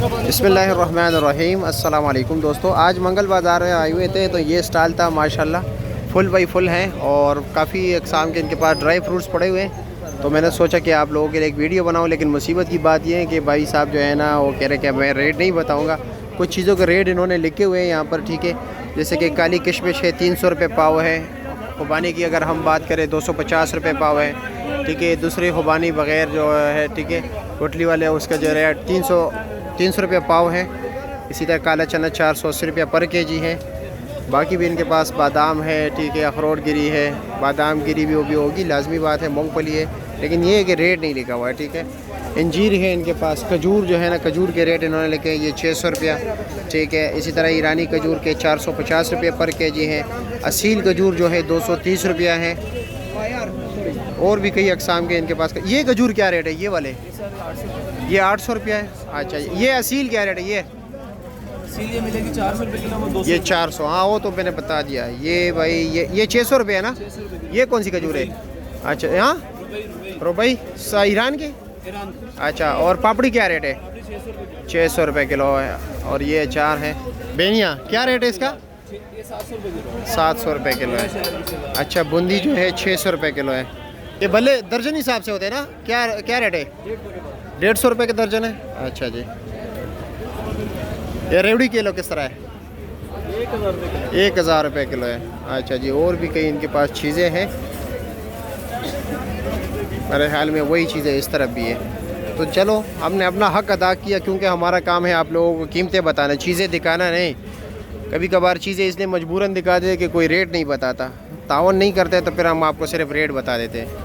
बिस्मिल्लाहिर्रहमानिर्रहीम। अस्सलाम वालेकुम दोस्तों, आज मंगल बाज़ार में आए हुए थे तो ये स्टॉल था माशाल्लाह फुल बाई फुल हैं और काफ़ी अक़साम के इनके पास ड्राई फ्रूट्स पड़े हुए हैं। तो मैंने सोचा कि आप लोगों के लिए एक वीडियो बनाऊं, लेकिन मुसीबत की बात ये है कि भाई साहब जो है ना वो कह रहे कि मैं रेट नहीं बताऊँगा। कुछ चीज़ों के रेट इन्होंने लिखे हुए हैं यहाँ पर, ठीक है। जैसे कि काली किशमिश है 300 रुपये पाव है। खुबानी की अगर हम बात करें 250 रुपये पाव है, ठीक है। दूसरी खुबानी बग़ैर जो है, ठीक है, गुठली वाले उसका जो रेट 300 रुपये पाव है। इसी तरह काला चना 480 रुपये पर केजी है। बाकी भी इनके पास बादाम है, ठीक है, अखरोट गिरी है, बादाम गिरी भी वो भी होगी, लाजमी बात है, मूंगफली है, लेकिन ये है कि रेट नहीं लिखा हुआ है, ठीक है। अंजीर है इनके पास, खजूर जो है ना, खजूर के रेट इन्होंने लिखे हैं, ये 600 रुपया, ठीक है। इसी तरह ईरानी खजूर के 450 रुपये पर केजी है। असील खजूर जो है 230 रुपया है। और भी कई अक़साम के इनके पास। ये खजूर क्या रेट है? ये वाले ये 800 रुपया है। अच्छा, ये असील क्या रेट है? ये असील ये मिलेगी 400 रुपये किलो, वो 200। ये 400, हाँ वो तो मैंने बता दिया। ये भाई ये 600 रुपये है ना। ये कौन सी खजूर है? अच्छा, यहाँ रुपये ईरान की। अच्छा, और पापड़ी क्या रेट है? 600 रुपये किलो है। और ये अचार है बेनिया, क्या रेट है इसका? 700 रुपये किलो है। अच्छा, बूंदी जो है 600 रुपये किलो है। ये भले दर्जन हिसाब से होते हैं ना? क्या रेट है? 150 रुपये के दर्जन है। अच्छा जी। ये रेवड़ी किलो किस तरह है? 1000 रुपये किलो है। अच्छा जी। और भी कई इनके पास चीज़ें हैं, मेरे ख्याल में वही चीज़ें इस तरफ भी है। तो चलो, हमने अपना हक अदा किया, क्योंकि हमारा काम है आप लोगों को कीमतें बताना, चीज़ें दिखाना नहीं। कभी कभार चीज़ें इसलिए मजबूरन दिखा देते कि कोई रेट नहीं बताता, तावन नहीं करते, तो फिर हम आपको सिर्फ रेट बता देते हैं।